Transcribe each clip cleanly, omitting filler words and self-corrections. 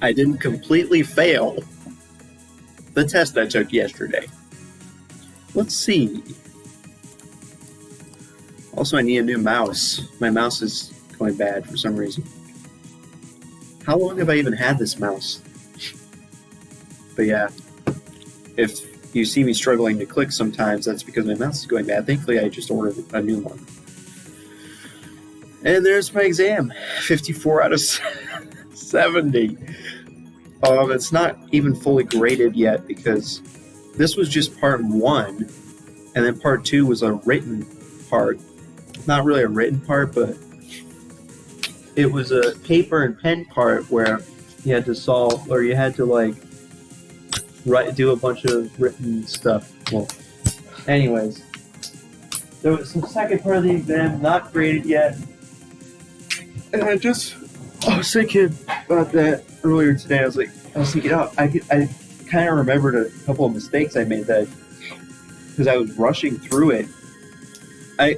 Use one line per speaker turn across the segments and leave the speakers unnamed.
I didn't completely fail the test I took yesterday. Let's see. Also, I need a new mouse. My mouse is going bad for some reason. How long have I even had this mouse? But yeah, if you see me struggling to click sometimes, that's because my mouse is going bad. Thankfully, I just ordered a new one. And there's my exam. 54 out of 70. It's not even fully graded yet because this was just part 1, and then part 2 was a written part. Not really a written part, but it was a paper and pen part where you had to solve, or you had to do a bunch of written stuff. Well, anyways, there was some second part of the exam not graded yet, and I was thinking about that earlier today. I was thinking, I kind of remembered a couple of mistakes I made that because I was rushing through it. I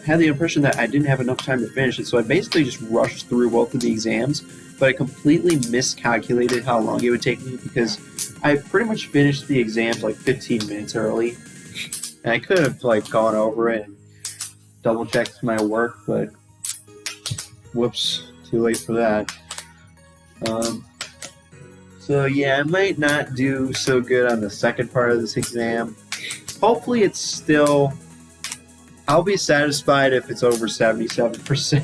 had the impression that I didn't have enough time to finish it, so I basically just rushed through both of the exams, but I completely miscalculated how long it would take me because I pretty much finished the exams 15 minutes early, and I could have gone over it and double-checked my work, but whoops, too late for that. So yeah, I might not do so good on the second part of this exam. Hopefully it's still... I'll be satisfied if it's over 77%.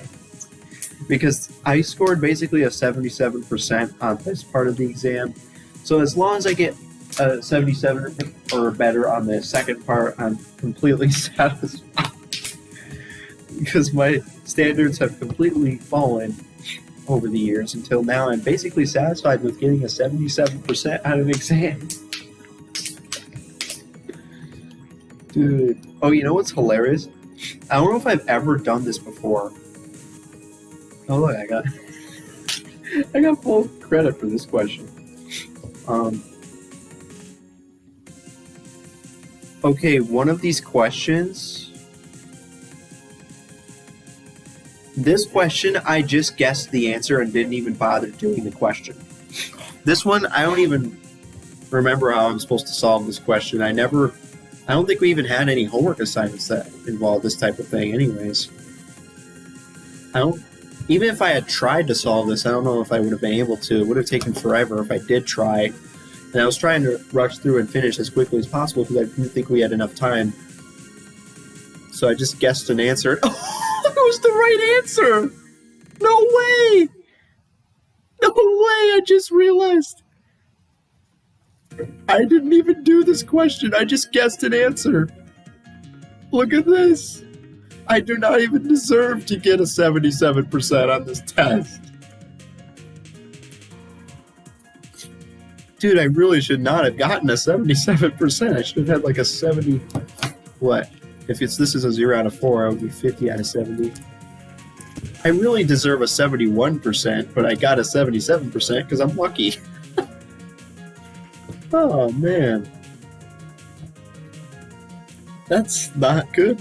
Because I scored basically a 77% on this part of the exam. So as long as I get a 77 or better on the second part, I'm completely satisfied. Because my standards have completely fallen over the years until now. I'm basically satisfied with getting a 77% on an exam. Dude. Oh, you know what's hilarious? I don't know if I've ever done this before. Oh, look, I got full credit for this question. Okay, one of these questions. This question, I just guessed the answer and didn't even bother doing the question. This one, I don't even remember how I'm supposed to solve this question. I don't think we even had any homework assignments that involved this type of thing anyways. Even if I had tried to solve this, I don't know if I would have been able to. It would have taken forever if I did try. And I was trying to rush through and finish as quickly as possible because I didn't think we had enough time. So I just guessed an answer. Oh, that was the right answer! No way! No way, I just realized. I didn't even do this question. I just guessed an answer. Look at this. I do not even deserve to get a 77% on this test. Dude, I really should not have gotten a 77%. I should have had a 70... What? If this is a 0 out of 4, I would be 50 out of 70. I really deserve a 71%, but I got a 77% because I'm lucky. Oh, man. That's not good.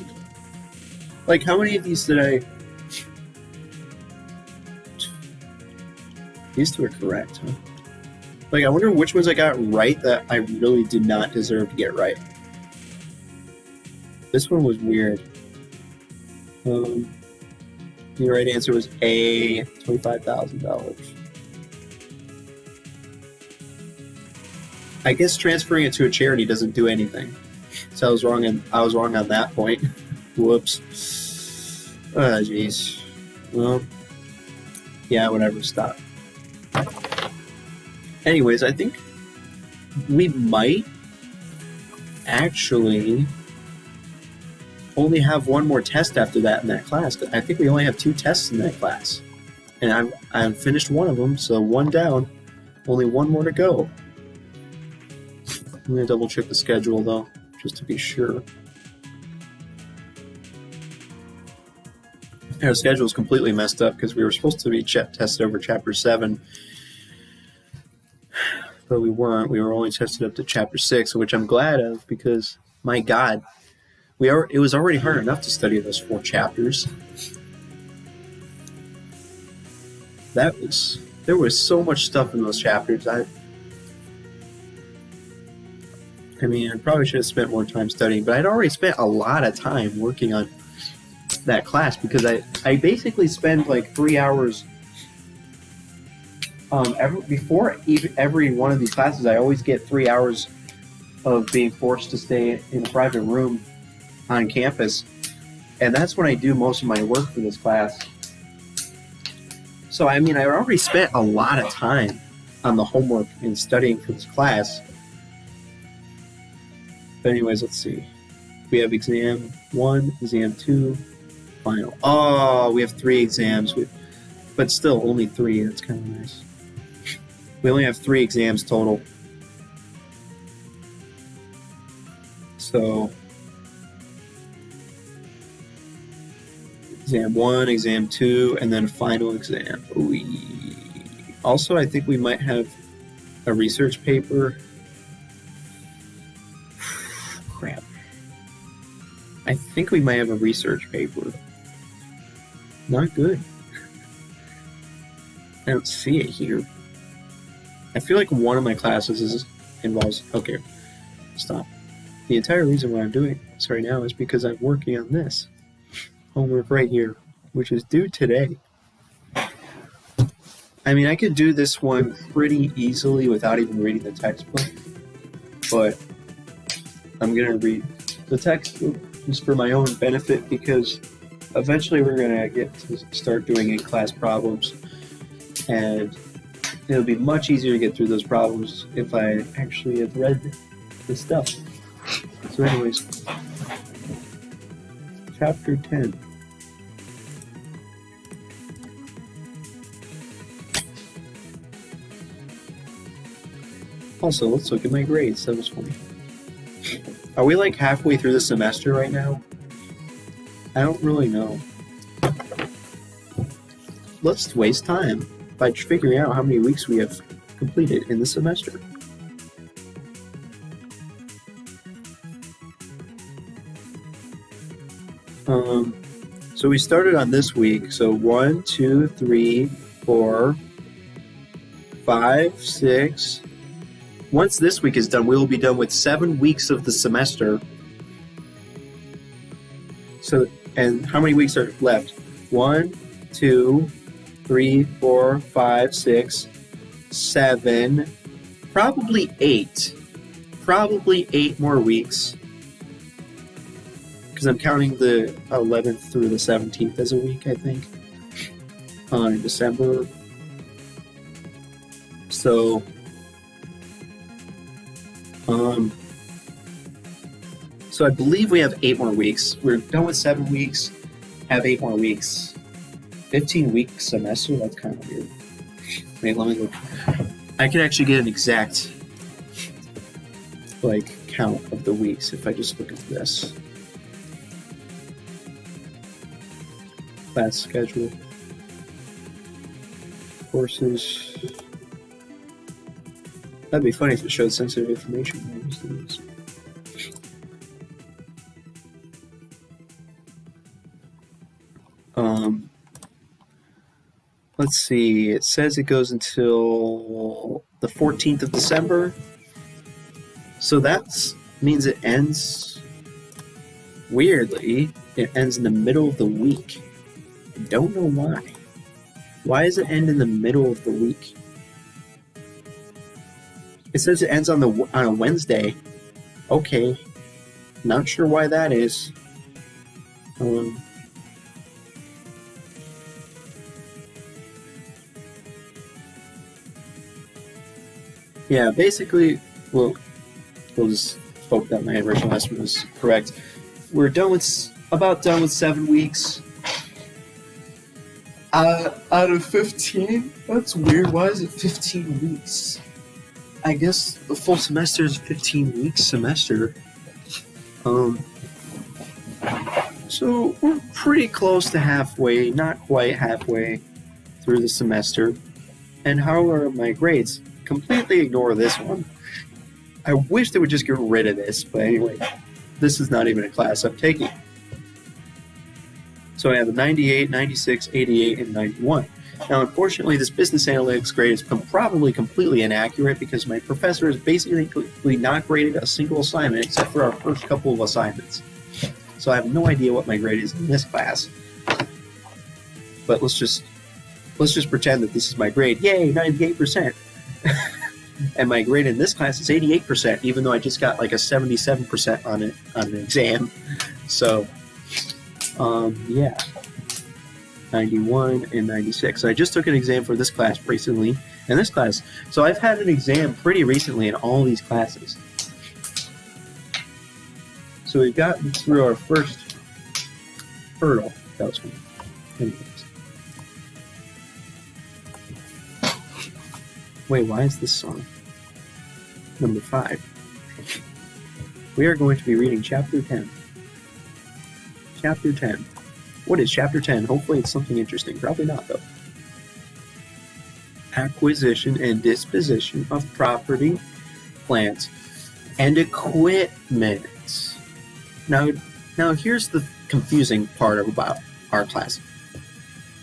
How many of these did I... These two are correct, huh? I wonder which ones I got right that I really did not deserve to get right. This one was weird. The right answer was A, $25,000. I guess transferring it to a charity doesn't do anything. So I was wrong on that point. Whoops. Oh, jeez. Well, yeah, whatever, stop. Anyways, I think we might actually only have one more test after that in that class. I think we only have 2 tests in that class. And I've finished one of them, so 1 down. Only 1 more to go. I'm going to double check the schedule, though, just to be sure. Our schedule is completely messed up because we were supposed to be tested over Chapter 7, but we weren't. We were only tested up to Chapter 6, which I'm glad of because, my God, it was already hard enough to study those 4 chapters. That was There was so much stuff in those chapters. I mean, I probably should have spent more time studying, but I'd already spent a lot of time working on that class because I basically spend like 3 hours before every one of these classes. I always get 3 hours of being forced to stay in a private room on campus, and that's when I do most of my work for this class. So I mean, I already spent a lot of time on the homework and studying for this class. But anyways, let's see. We have exam 1, exam 2, final. Oh, we have 3 exams, but still only 3. That's kind of nice. We only have 3 exams total. So, exam 1, exam 2, and then final exam. Also, I think we might have a research paper. Crap. I think we might have a research paper. Not good. I don't see it here. I feel like one of my classes involves... Okay, stop. The entire reason why I'm doing this right now is because I'm working on this homework right here, which is due today. I mean, I could do this one pretty easily without even reading the textbook, but I'm going to read the textbook just for my own benefit because eventually we're going to get to start doing in-class problems, and it'll be much easier to get through those problems if I actually have read the stuff. So anyways, chapter 10. Also, let's look at my grades. That was funny. Are we like halfway through the semester right now? I don't really know. Let's waste time by figuring out how many weeks we have completed in the semester. So we started on this week. So 1, 2, 3, 4, 5, 6. Once this week is done, we will be done with 7 weeks of the semester. So, and how many weeks are left? 1, 2, 3, 4, 5, 6, 7, probably 8. Probably 8 more weeks. Because I'm counting the 11th through the 17th as a week, I think, in December. So, so I believe we have 8 more weeks. We're done with 7 weeks, have 8 more weeks. 15-week semester? That's kind of weird. Wait, let me look. I can actually get an exact, count of the weeks if I just look at this. Class schedule. Courses. That'd be funny if it showed sensitive information. Let's see. It says it goes until the 14th of December. So that means it ends, weirdly, it ends in the middle of the week. I don't know why. Why does it end in the middle of the week? It says it ends on a Wednesday. Okay. Not sure why that is. Yeah, basically, we'll just hope that my original estimate was correct. We're about done with 7 weeks. Out of 15? That's weird. Why is it 15 weeks? I guess the full semester is a 15-week semester. So we're pretty close to halfway, not quite halfway through the semester. And how are my grades? Completely ignore this one. I wish they would just get rid of this, but anyway, this is not even a class I'm taking. So I have a 98, 96, 88, and 91. Now, unfortunately, this business analytics grade is probably completely inaccurate because my professor has basically not graded a single assignment except for our first couple of assignments. So I have no idea what my grade is in this class. But let's just pretend that this is my grade. Yay, 98%. And my grade in this class is 88%, even though I just got like a 77% on an exam. So, yeah, 91 and 96. So I just took an exam for this class recently, and this class. So I've had an exam pretty recently in all these classes. So we've gotten through our first hurdle. That was fun. Anyways. Wait, why is this song? Number 5. We are going to be reading Chapter 10. Chapter 10. What is Chapter 10? Hopefully it's something interesting. Probably not, though. Acquisition and disposition of property, plant, and equipment. Now here's the confusing part about our class.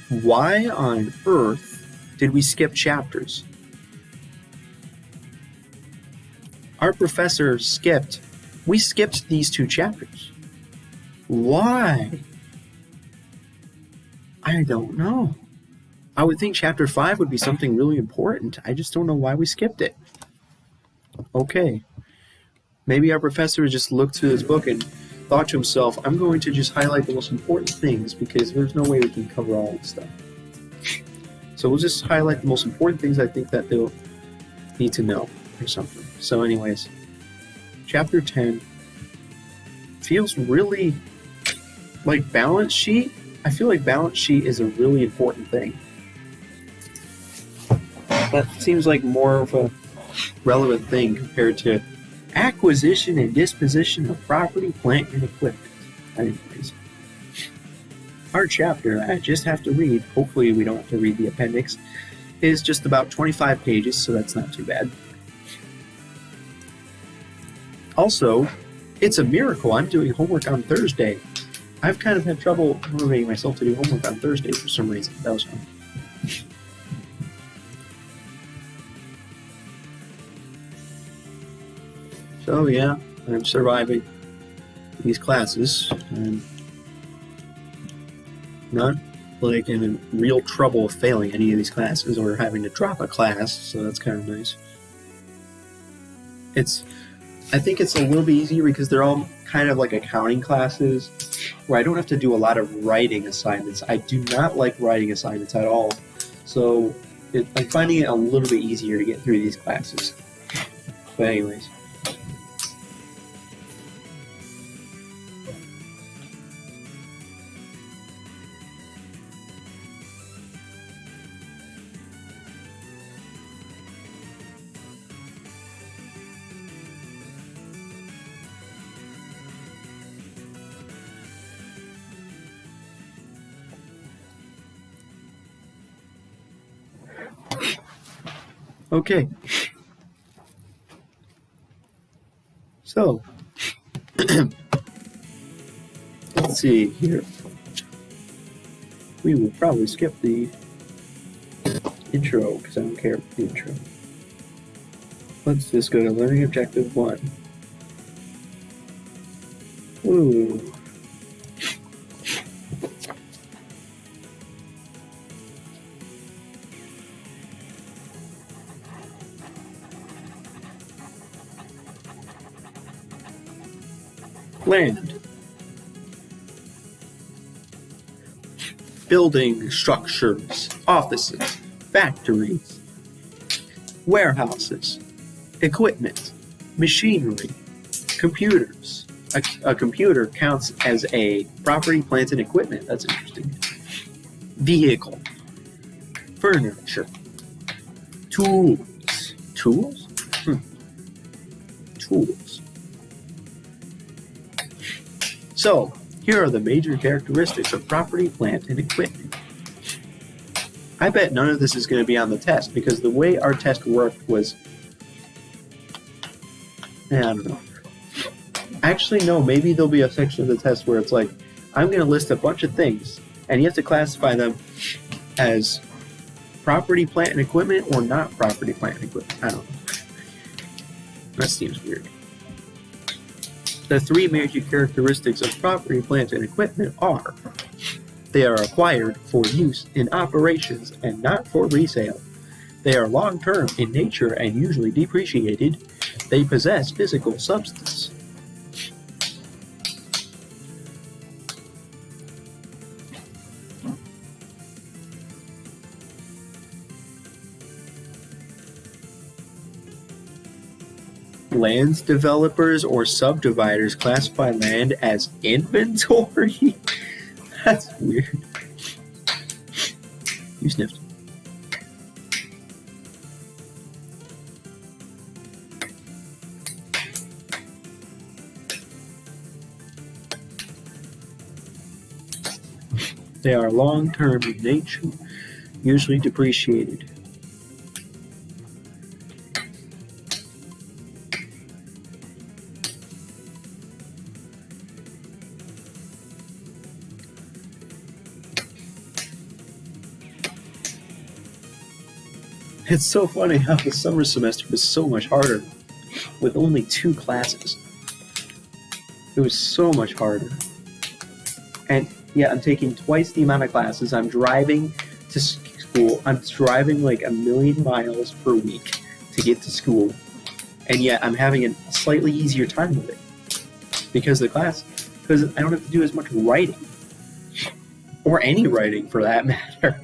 Why on earth did we skip chapters? Our professor we skipped these 2 chapters. Why? I don't know. I would think chapter 5 would be something really important. I just don't know why we skipped it. Okay. Maybe our professor just looked through his book and thought to himself, I'm going to just highlight the most important things because there's no way we can cover all this stuff. So we'll just highlight the most important things I think that they'll need to know or something. So anyways, chapter 10 feels really like balance sheet. I feel like balance sheet is a really important thing. That seems like more of a relevant thing compared to acquisition and disposition of property, plant, and equipment. Anyways, our chapter, I just have to read, hopefully we don't have to read the appendix, is just about 25 pages, so that's not too bad. Also, it's a miracle I'm doing homework on Thursday. I've kind of had trouble motivating myself to do homework on Thursday for some reason. That was fun. So yeah, I'm surviving these classes. I'm not like in real trouble of failing any of these classes or having to drop a class, so that's kind of nice. I think it's a little bit easier because they're all kind of like accounting classes where I don't have to do a lot of writing assignments. I do not like writing assignments at all. So I'm finding it a little bit easier to get through these classes. But anyways. Okay. So, let's see here. We will probably skip the intro because I don't care about the intro. Let's just go to Learning Objective 1. Ooh. Land. Building structures, offices, factories, warehouses, equipment, machinery, computers. A computer counts as a property, plant, and equipment. That's interesting. Vehicle, furniture, tools. Tools? Tools. So, here are the major characteristics of property, plant, and equipment. I bet none of this is going to be on the test because the way our test worked was... I don't know. Actually, no, maybe there'll be a section of the test where it's like, I'm going to list a bunch of things, and you have to classify them as property, plant, and equipment, or not property, plant, and equipment. I don't know. That seems weird. The three major characteristics of property, plant, and equipment are: they are acquired for use in operations and not for resale. They are long-term in nature and usually depreciated. They possess physical substance. Lands developers or subdividers classify land as inventory? That's weird. You sniffed. They are long-term in nature, usually depreciated. It's so funny how the summer semester was so much harder with only 2 classes. It was so much harder. And yeah, I'm taking twice the amount of classes. I'm driving to school. I'm driving like 1,000,000 miles per week to get to school. And yet I'm having a slightly easier time with it because of the class. Because I don't have to do as much writing. Or any writing for that matter.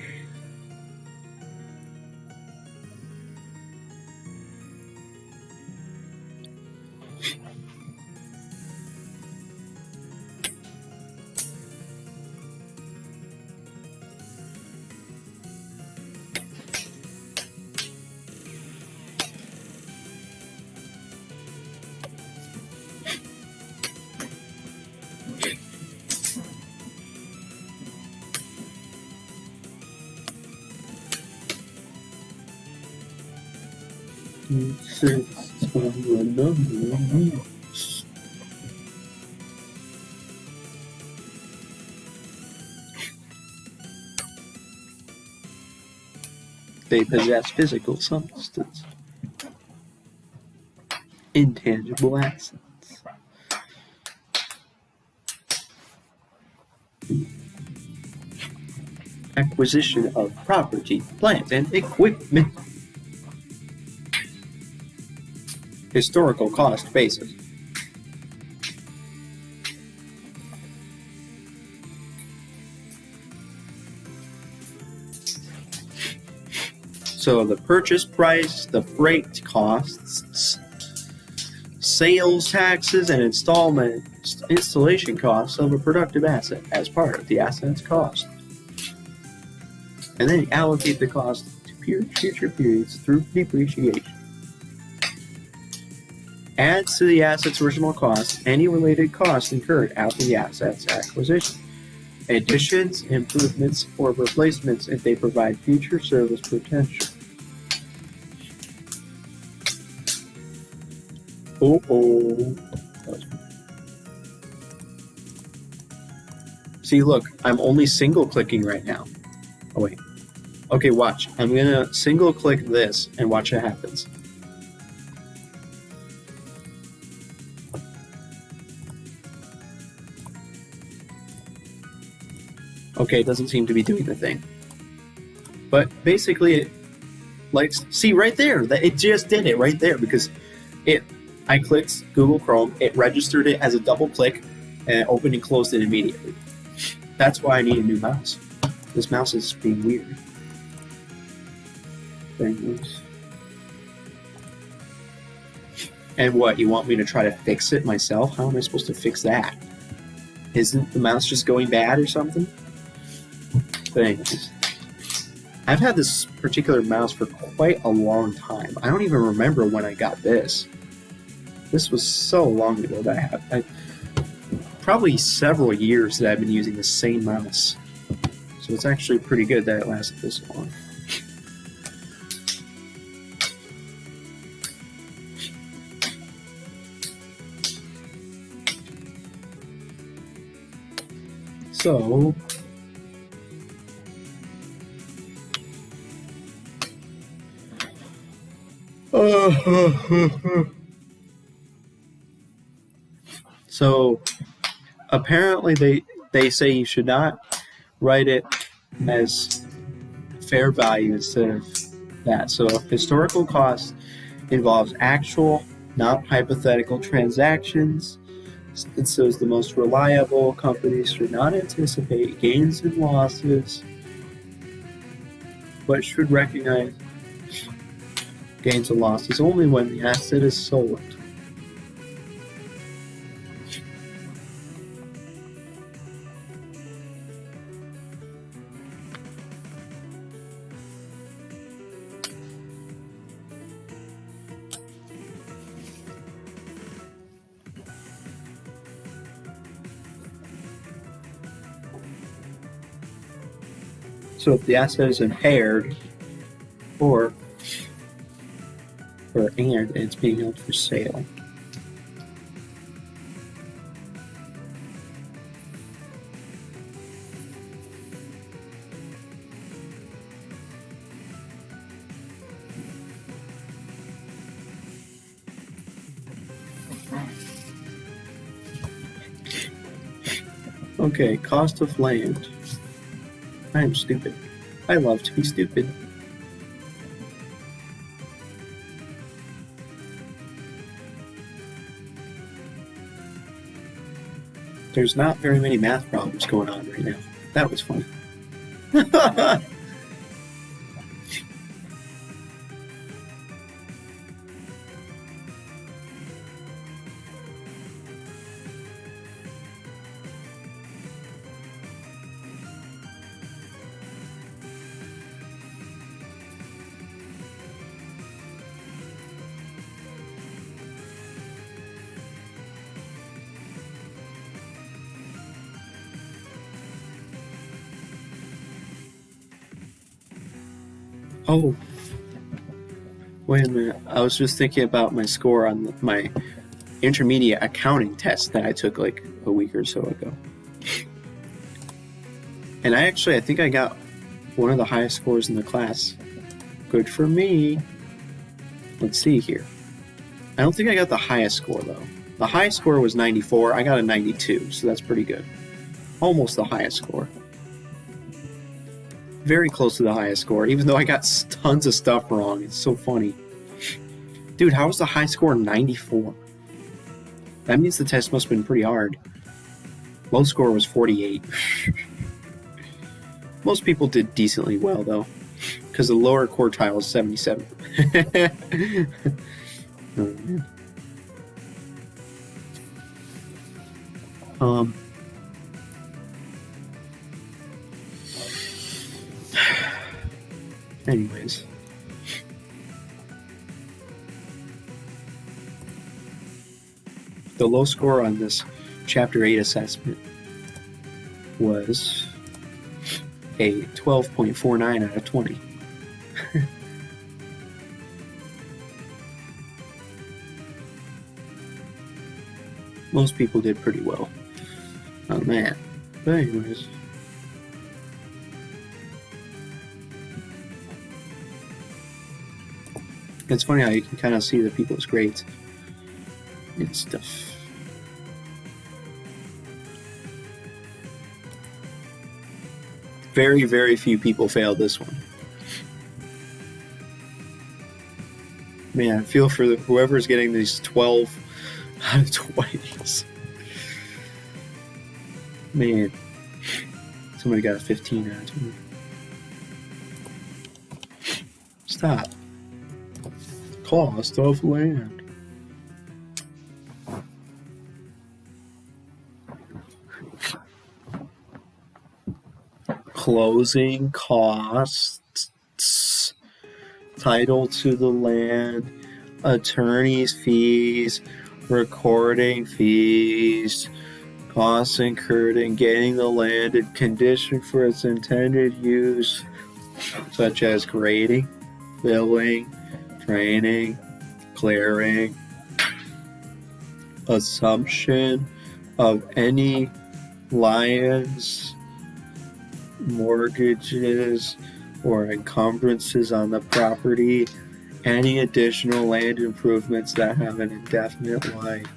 They possess physical substance. Intangible assets. Acquisition of property, plant, and equipment. Historical cost basis. So the purchase price, the freight costs, sales taxes, and installation costs of a productive asset as part of the asset's cost. And then allocate the cost to future periods through depreciation. Adds to the asset's original cost any related costs incurred after the asset's acquisition. Additions, improvements, or replacements if they provide future service potential. See, look, I'm only single clicking right now. Oh, wait. Okay, watch. I'm gonna single click this and watch what happens. Okay, it doesn't seem to be doing the thing. But basically, see right there, it just did it right there because I clicked Google Chrome, it registered it as a double click, and it opened and closed it immediately. That's why I need a new mouse. This mouse is being weird. And what, you want me to try to fix it myself? How am I supposed to fix that? Isn't the mouse just going bad or something? But anyways, I've had this particular mouse for quite a long time. I don't even remember when I got this. This was so long ago that I probably several years that I've been using the same mouse. So it's actually pretty good that it lasted this long. So, so apparently they say you should not write it as fair value instead of that. So historical cost involves actual, not hypothetical transactions. And so is the most reliable. Companies should not anticipate gains and losses, but should recognize gains and losses only when the asset is sold. So if the asset is impaired or and it's being held for sale. Okay, cost of land. I am stupid. I love to be stupid. There's not very many math problems going on right now. That was funny. Oh, wait a minute. I was just thinking about my score on my intermediate accounting test that I took like a week or so ago. And I think I got one of the highest scores in the class. Good for me. Let's see here. I don't think I got the highest score though. The highest score was 94. I got a 92, so that's pretty good. Almost the highest score. Very close to the highest score, even though I got tons of stuff wrong. It's so funny. Dude, how was the high score 94? That means the test must have been pretty hard. Low score was 48. Most people did decently well, though, because the lower quartile is 77. Oh, man. Anyways. The low score on this Chapter 8 assessment was a 12.49 out of 20. Most people did pretty well. Oh man. But anyways. It's funny how you can kind of see the people's grades and stuff. Very, very few people failed this one. Man, I feel for whoever's getting these 12 out of 20s. Man, somebody got a 15 out of 20. Stop. Cost of land. Closing costs, title to the land, attorney's fees, recording fees, costs incurred in getting the land in condition for its intended use, such as grading, filling, training, clearing, assumption of any liens, mortgages, or encumbrances on the property, any additional land improvements that have an indefinite life.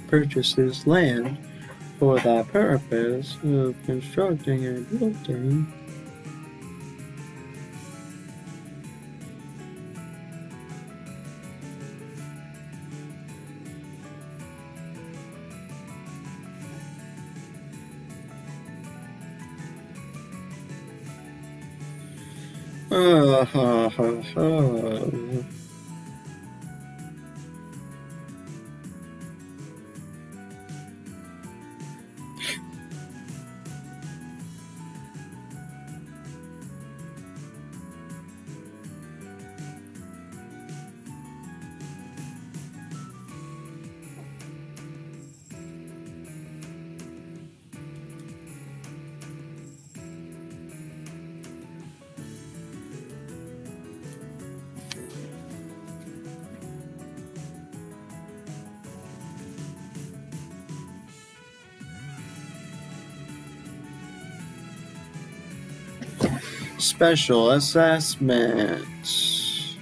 Purchases land for the purpose of constructing a building. Special assessments.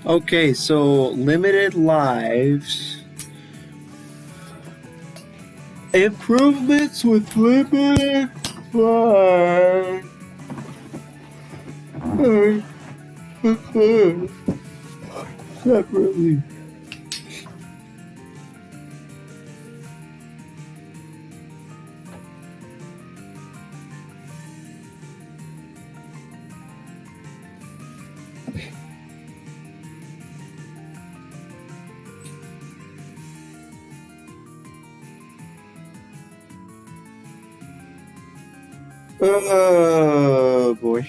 Okay, so limited lives. Improvements with limited lives. Separately. Oh boy.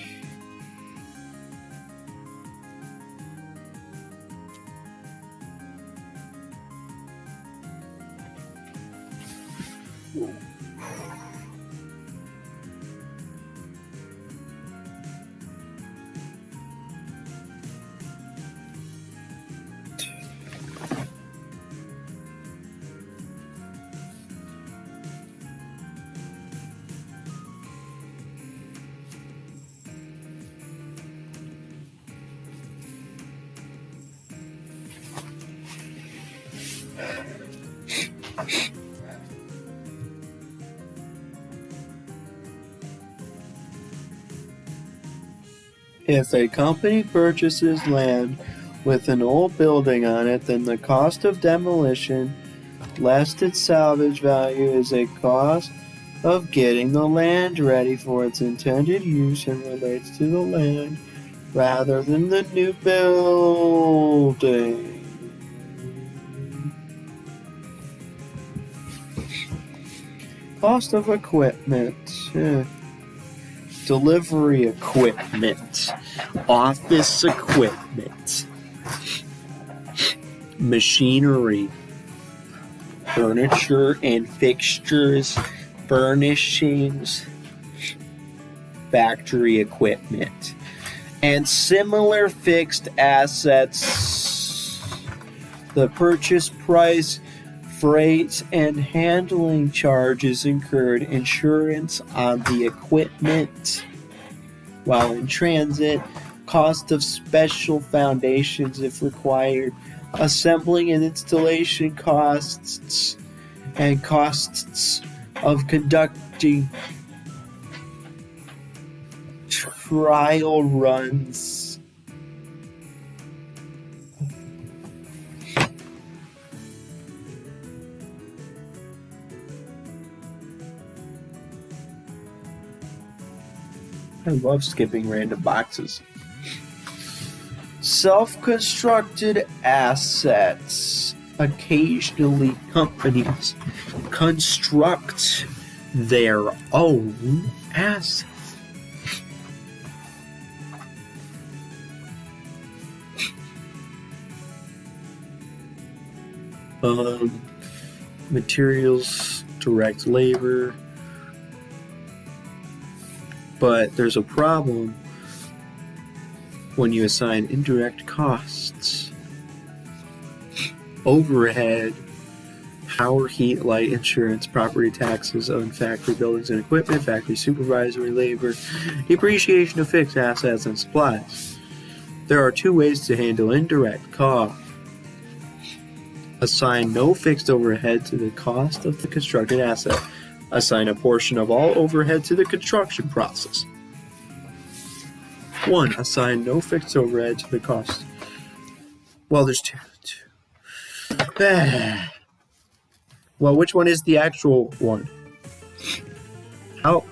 If a company purchases land with an old building on it, then the cost of demolition less its salvage value is a cost of getting the land ready for its intended use and relates to the land rather than the new building. Cost of equipment. Delivery equipment. Office equipment. Machinery. Furniture and fixtures. Furnishings. Factory equipment. And similar fixed assets. The purchase price, freight and handling charges incurred, insurance on the equipment while in transit, cost of special foundations if required, assembling and installation costs, and costs of conducting trial runs. I love skipping random boxes. Self-constructed assets. Occasionally, companies construct their own assets. Materials, direct labor. But there's a problem when you assign indirect costs, overhead, power, heat, light, insurance, property taxes on factory buildings and equipment, factory supervisory labor, depreciation of fixed assets and supplies. There are two ways to handle indirect cost. Assign no fixed overhead to the cost of the constructed asset. Assign a portion of all overhead to the construction process. 1. Assign no fixed overhead to the cost. Well, there's two. Well, which one is the actual one? How?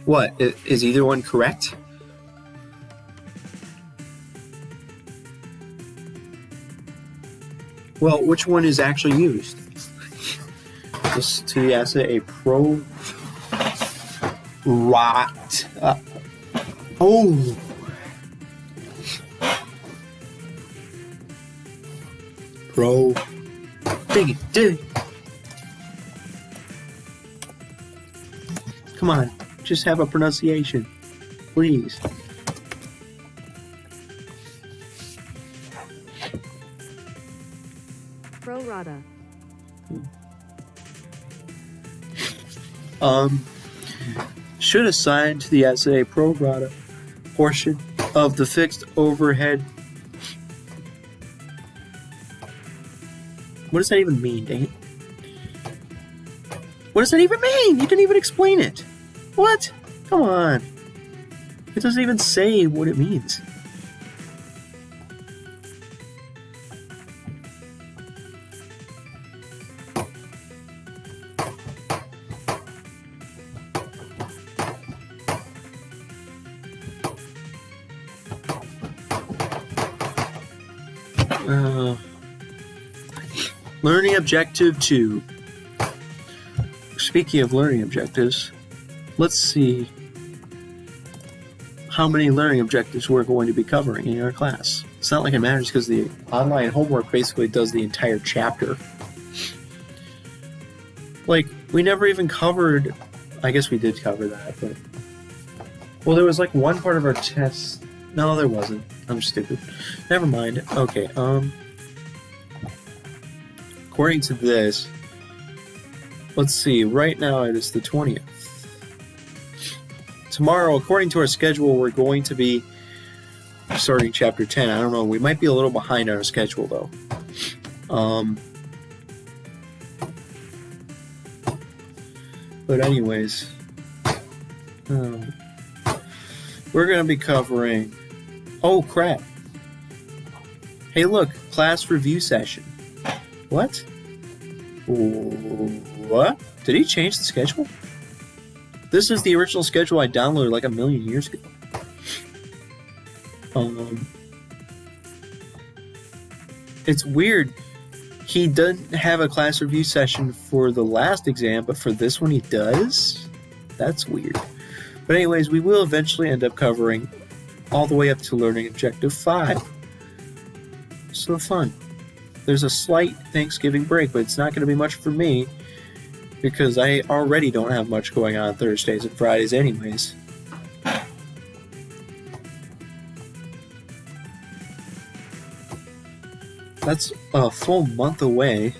What? Is either one correct? Well, which one is actually used? This to the asset a pro rot. Pro. Dig it. Come on, just have a pronunciation, please.
Pro rata.
Should assign to the asset a pro rata portion of the fixed overhead. What does that even mean, dang it? What does that even mean? You didn't even explain it. What? Come on. It doesn't even say what it means. Learning objective 2. Speaking of learning objectives, let's see how many learning objectives we're going to be covering in our class. It's not like it matters because the online homework basically does the entire chapter. Like, we never even covered, I guess we did cover that, but, well, there was like one part of our test. No, there wasn't. I'm stupid. Never mind. Okay, according to this, let's see, right now it is the 20th. Tomorrow, according to our schedule, we're going to be starting chapter 10. I don't know, we might be a little behind on our schedule though. But anyways, we're going to be covering, oh crap. Hey look, class review session. What? What? Did he change the schedule? This is the original schedule I downloaded like a million years ago. It's weird. He doesn't have a class review session for the last exam, but for this one he does? That's weird. But anyways, we will eventually end up covering all the way up to learning objective 5. So fun. There's a slight Thanksgiving break, but it's not going to be much for me because I already don't have much going on Thursdays and Fridays anyways. That's a full month away.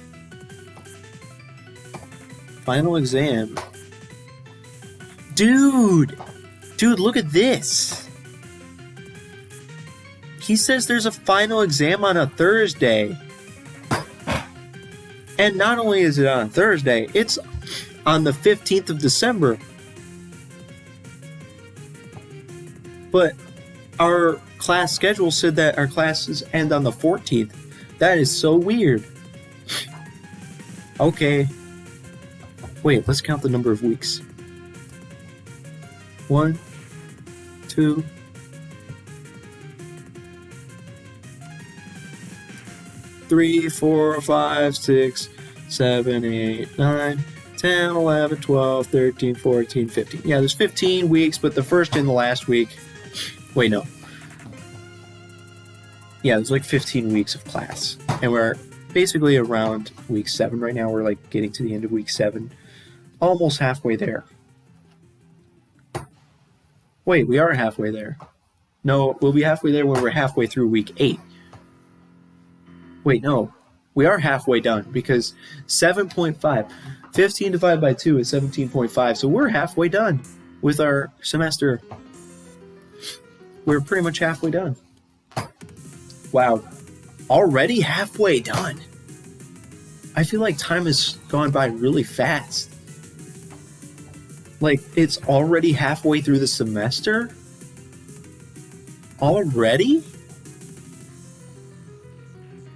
Final exam. Dude, look at this. He says there's a final exam on a Thursday. And not only is it on Thursday, it's on the 15th of December. But our class schedule said that our classes end on the 14th. That is so weird. Okay. Wait, let's count the number of weeks. 1, 2, 3, 4, 5, 6, 7, 8, 9, 10, 11, 12, 13, 14, 15. Yeah, there's 15 weeks, but the first and the last week. Wait, no. Yeah, there's like 15 weeks of class. And we're basically around week 7 right now. We're like getting to the end of week 7. Almost halfway there. Wait, we are halfway there. No, we'll be halfway there when we're halfway through week 8. Wait, no. We are halfway done because 7.5. 15 divided by 2 is 17.5. So we're halfway done with our semester. We're pretty much halfway done. Wow. Already halfway done. I feel like time has gone by really fast. Like, it's already halfway through the semester? Already?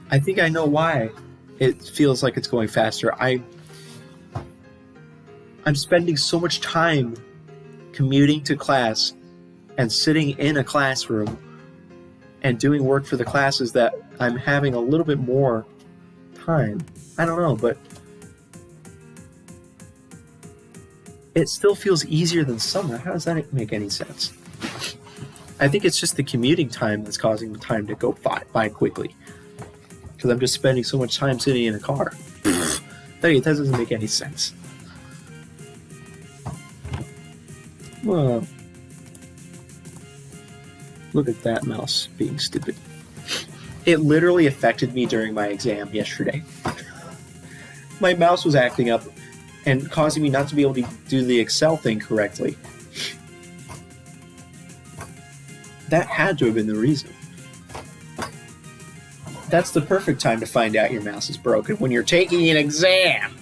I think I know why it feels like it's going faster. I'm spending so much time commuting to class and sitting in a classroom and doing work for the classes that I'm having a little bit more time. I don't know, but it still feels easier than summer. How does that make any sense? I think it's just the commuting time that's causing the time to go by quickly. Because I'm just spending so much time sitting in a car. That doesn't make any sense. Well, look at that mouse being stupid. It literally affected me during my exam yesterday. My mouse was acting up and causing me not to be able to do the Excel thing correctly. That had to have been the reason. That's the perfect time to find out your mouse is broken, when you're taking an exam.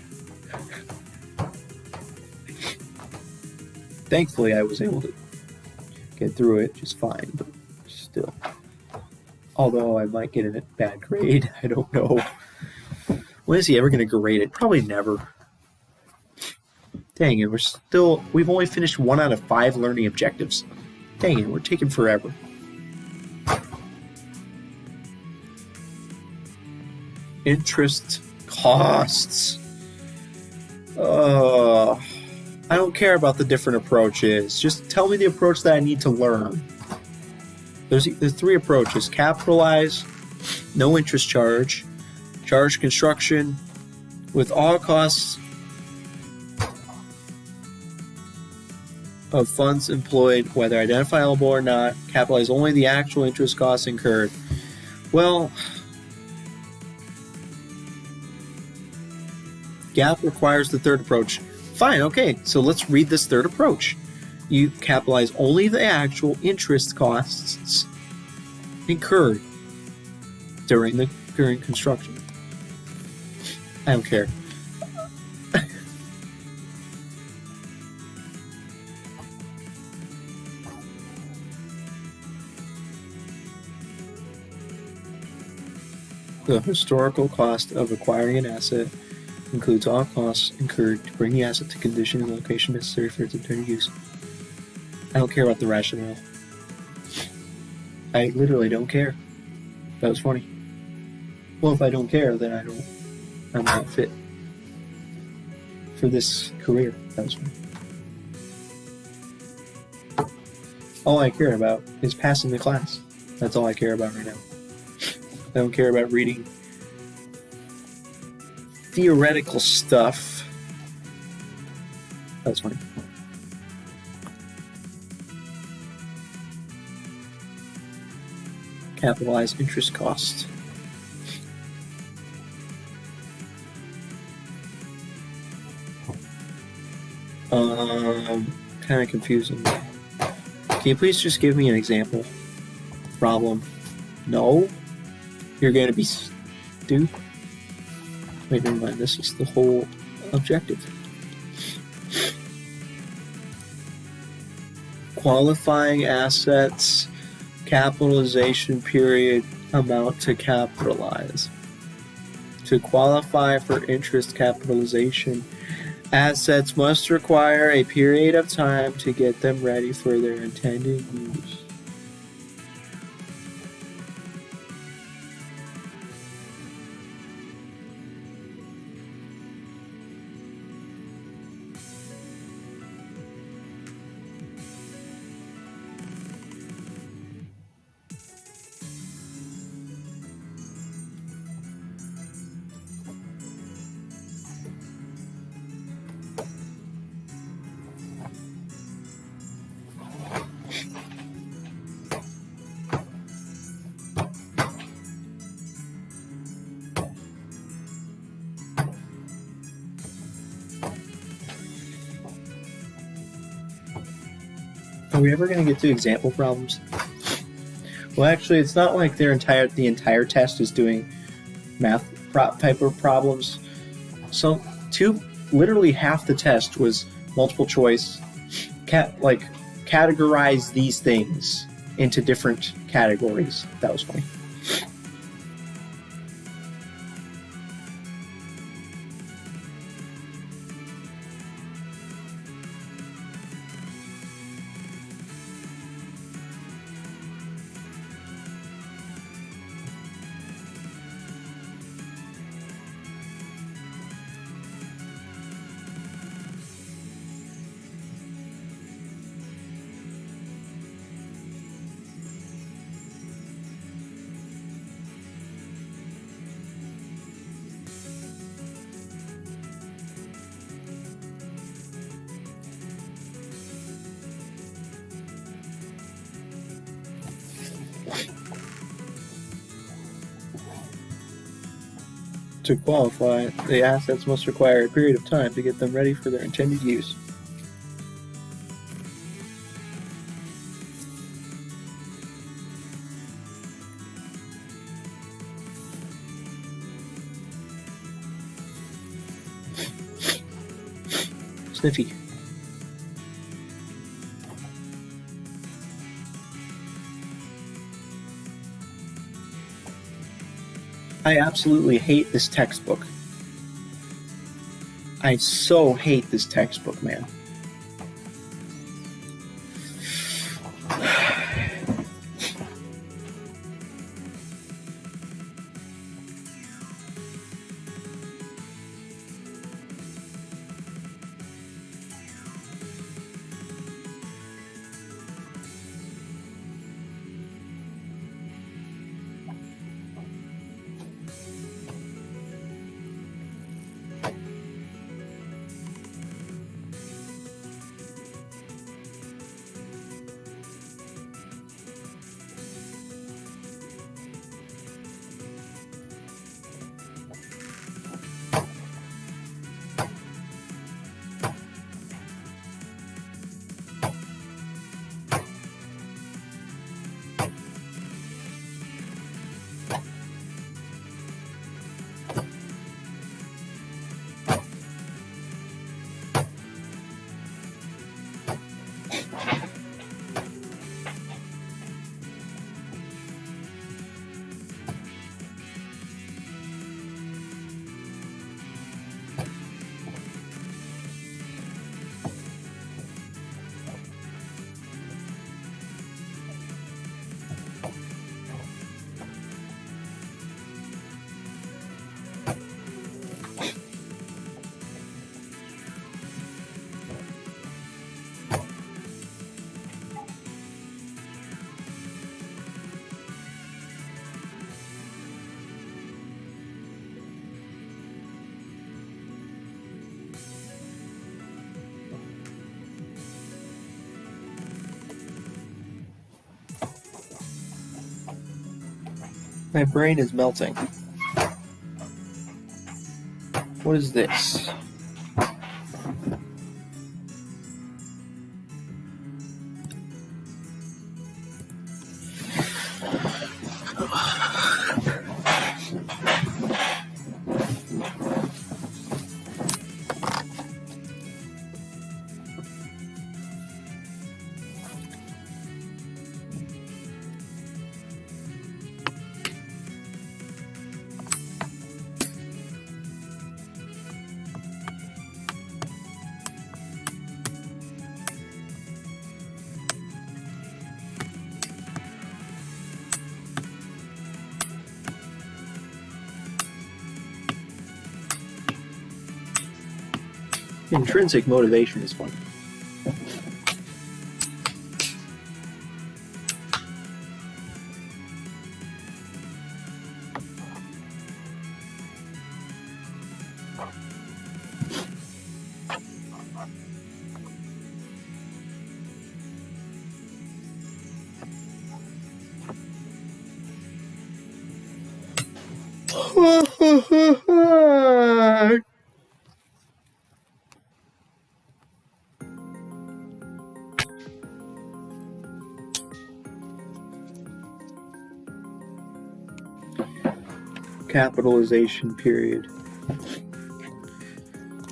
Thankfully, I was able to get through it just fine, but still. Although I might get a bad grade, I don't know. When is he ever going to grade it? Probably never. Dang it, we've only finished 1 out of 5 learning objectives. Dang it, we're taking forever. Interest costs. I don't care about the different approaches. Just tell me the approach that I need to learn. There's 3 approaches. Capitalize, no interest charge, charge construction, with all costs of funds employed, whether identifiable or not, capitalize only the actual interest costs incurred. Well, GAAP requires the 3rd approach. Fine, okay, so let's read this 3rd approach. You capitalize only the actual interest costs incurred during construction. I don't care. The historical cost of acquiring an asset includes all costs incurred to bring the asset to condition and location necessary for its intended use. I don't care about the rationale. I literally don't care. That was funny. Well, if I don't care, then I'm not fit for this career. That was funny. All I care about is passing the class. That's all I care about right now. I don't care about reading theoretical stuff. That's funny. Capitalize interest costs. Kind of confusing. Can you please just give me an example? Problem. No? You're going to be stupid? Wait, never mind. This is the whole objective. Qualifying assets, capitalization period, amount to capitalize. To qualify for interest capitalization, assets must require a period of time to get them ready for their intended use. Are we ever going to get to example problems? Well, actually, it's not like the entire test is doing math type of problems. So, literally half the test was multiple choice. Categorize these things into different categories. That was funny. To qualify, the assets must require a period of time to get them ready for their intended use. Sniffy. I absolutely hate this textbook. I so hate this textbook, man. My brain is melting. What is this? Intrinsic motivation is fun. Capitalization period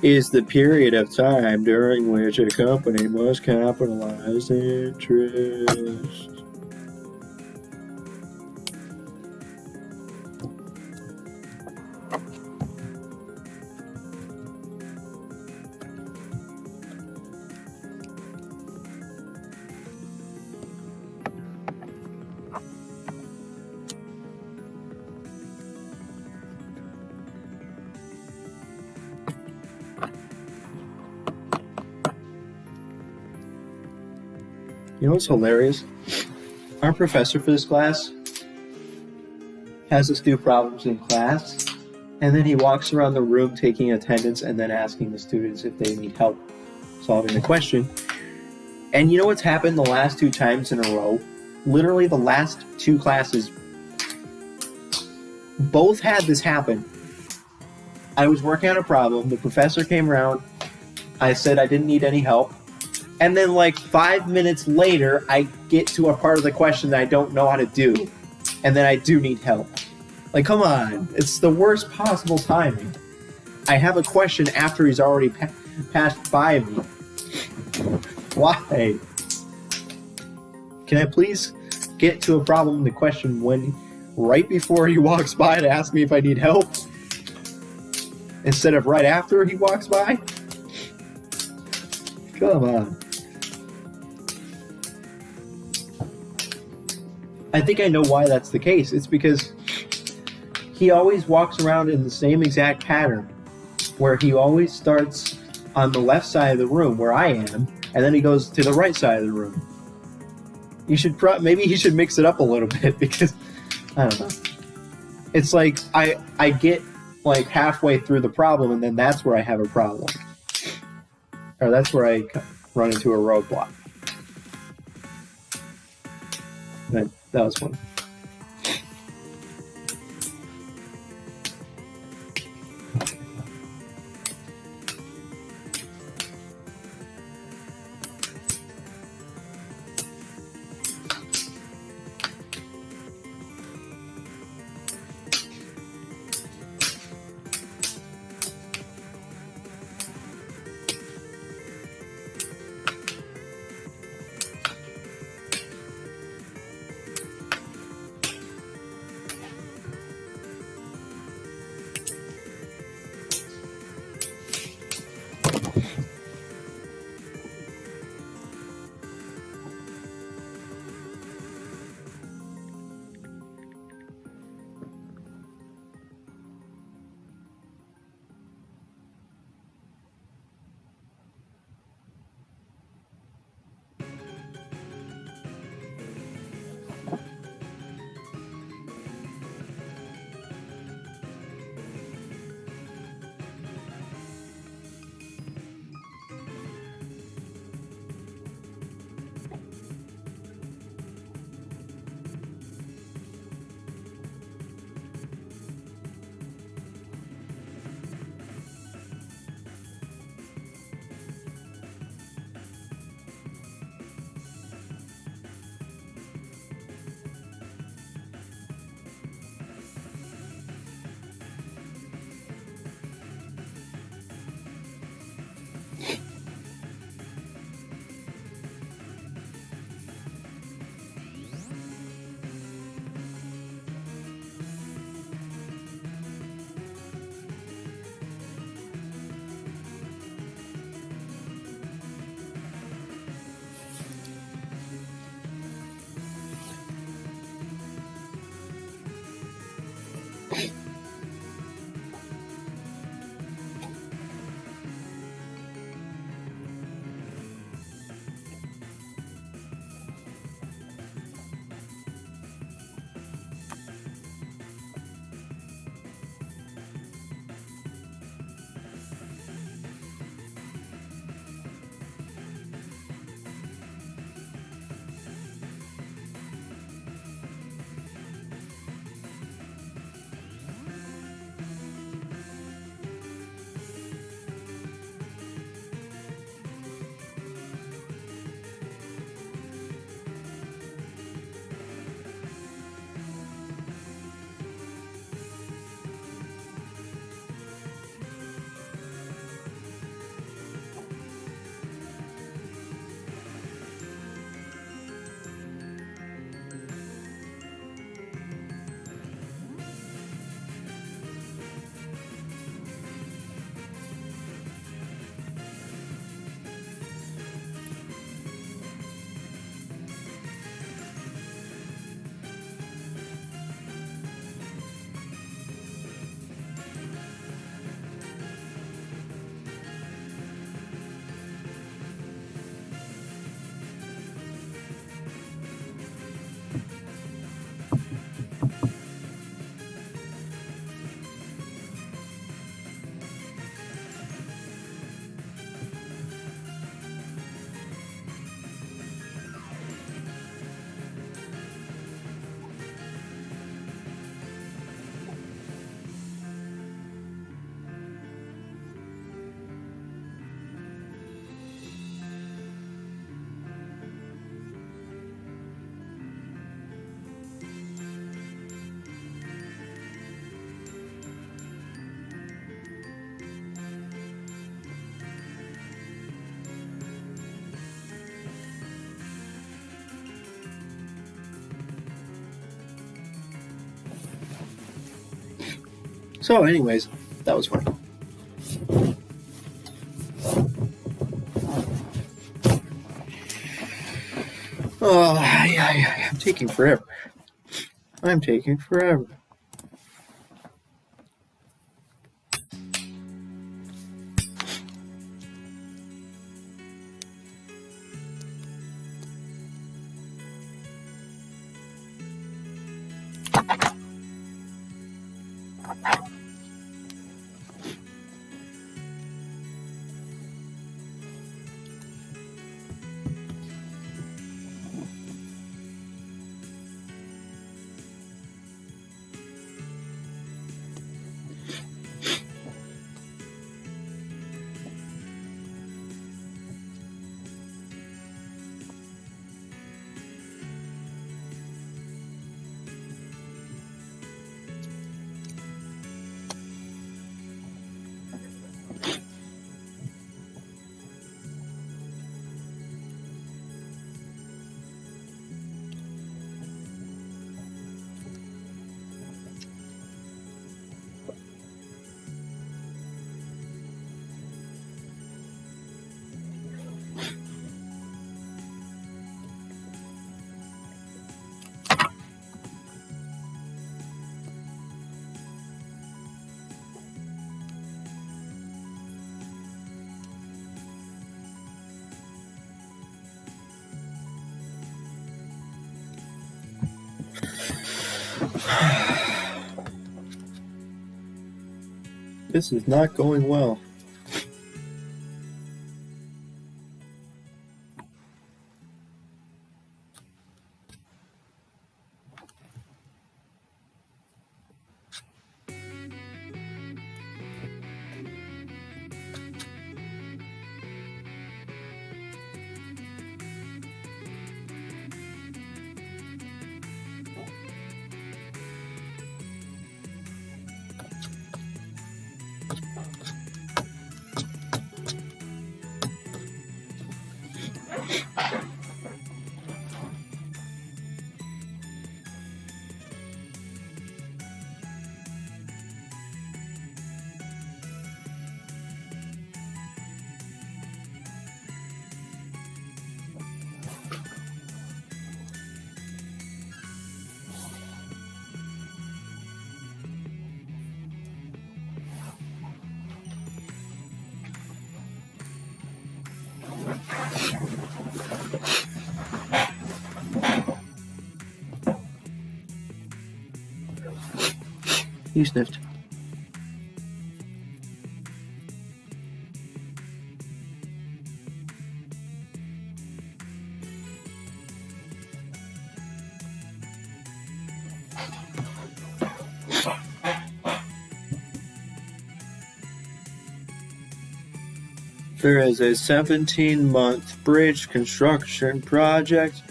is the period of time during which a company must capitalize interest. You know what's hilarious? Our professor for this class has us do problems in class, and then he walks around the room taking attendance and then asking the students if they need help solving the question. And you know what's happened the last 2 times in a row? Literally the last 2 classes, both had this happen. I was working on a problem, the professor came around, I said I didn't need any help, and then like 5 minutes later, I get to a part of the question that I don't know how to do, and then I do need help. Like, come on, it's the worst possible timing. I have a question after he's already passed by me. Why? Can I please get to a problem in the question when right before he walks by to ask me if I need help, instead of right after he walks by? Come on. I think I know why that's the case. It's because he always walks around in the same exact pattern, where he always starts on the left side of the room where I am, and then he goes to the right side of the room. You should maybe he should mix it up a little bit, because I don't know. It's like I get like halfway through the problem, and then that's where I have a problem, or that's where I run into a roadblock. That was fun. So, anyways, that was funny. Oh, yeah, I'm taking forever. This is not going well. You sniffed. There is a 17-month bridge construction project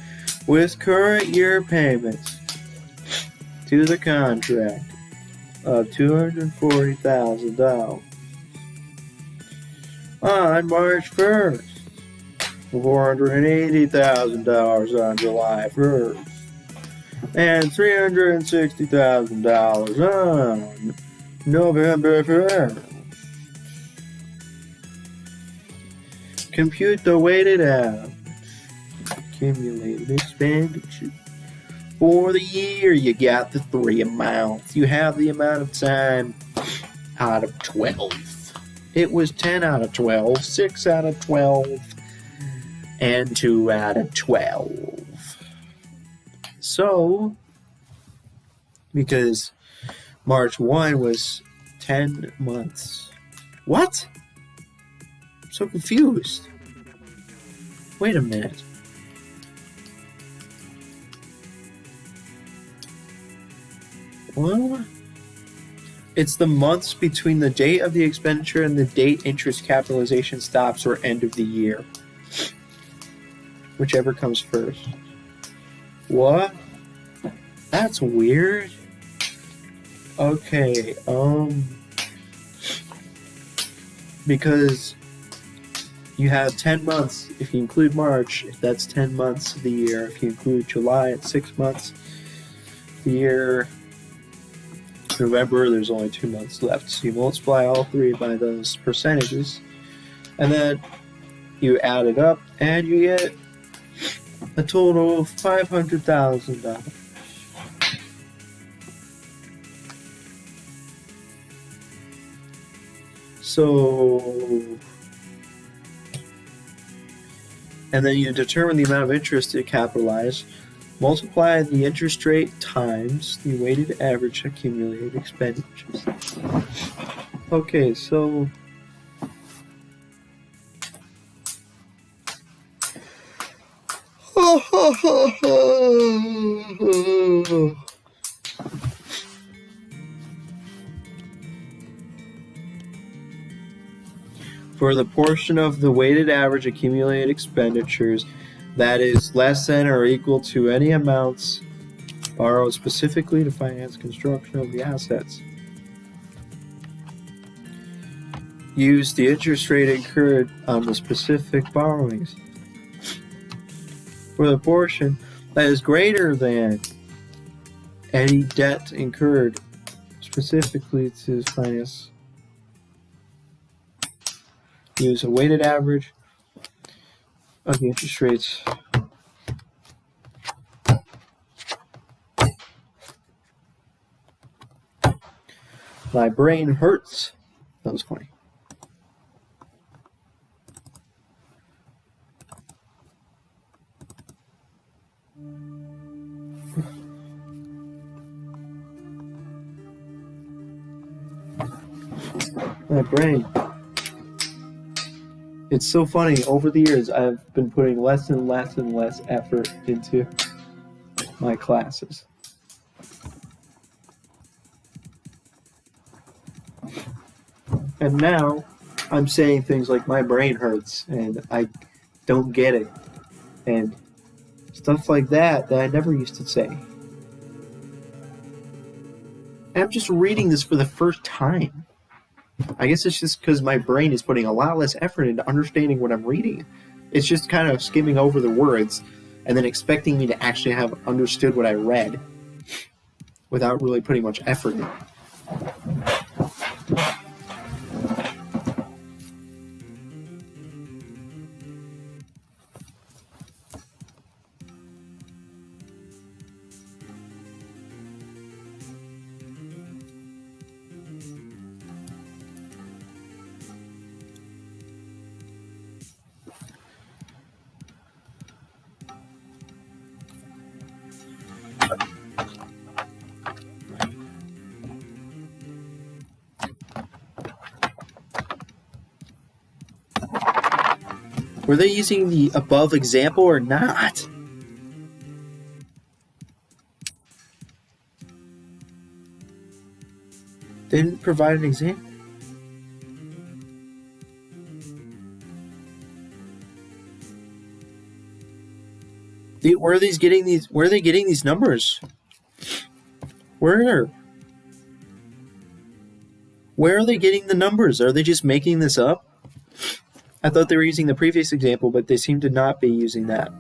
with current year payments to the contract of $240,000 on March 1st, $480,000 on July 1st, and $360,000 on November 1st. Compute the weighted average accumulated expenditure for the year. You got the three amounts. You have the amount of time out of 12. It was 10 out of 12, 6 out of 12, and 2 out of 12. So, because March 1 was 10 months. What? I'm so confused. Wait a minute. What? It's the months between the date of the expenditure and the date interest capitalization stops or end of the year. Whichever comes first. What? That's weird. Okay, because you have 10 months. If you include March, that's 10 months of the year. If you include July, it's 6 months. The year November, there's only 2 months left. So you multiply all three by those percentages, and then you add it up, and you get a total of $500,000. So, and then you determine the amount of interest to capitalize, multiply the interest rate times the weighted average accumulated expenditures. Okay, so for the portion of the weighted average accumulated expenditures that is less than or equal to any amounts borrowed specifically to finance construction of the assets, use the interest rate incurred on the specific borrowings. For the portion that is greater than any debt incurred specifically to finance, use a weighted average of the interest rates My brain hurts. That was funny. My brain. It's so funny. Over the years, I've been putting less and less and less effort into my classes. And now I'm saying things like my brain hurts and I don't get it and stuff like that I never used to say. And I'm just reading this for the first time. I guess it's just because my brain is putting a lot less effort into understanding what I'm reading. It's just kind of skimming over the words and then expecting me to actually have understood what I read without really putting much effort in it. Were they using the above example or not? They didn't provide an example. Where are they getting these numbers? Where are they getting the numbers? Are they just making this up? I thought they were using the previous example, but they seem to not be using that.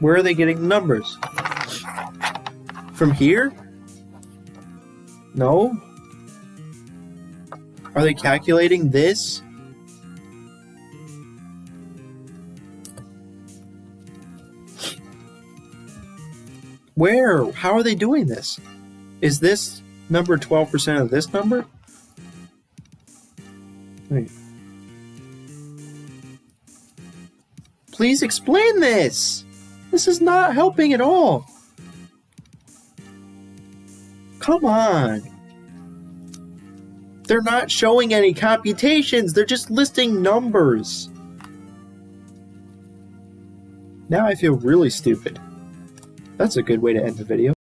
Where are they getting the numbers? From here? No? Are they calculating this? Where? How are they doing this? Is this number 12% of this number? Wait. Please explain this! This is not helping at all. Come on. They're not showing any computations. They're just listing numbers. Now I feel really stupid. That's a good way to end the video.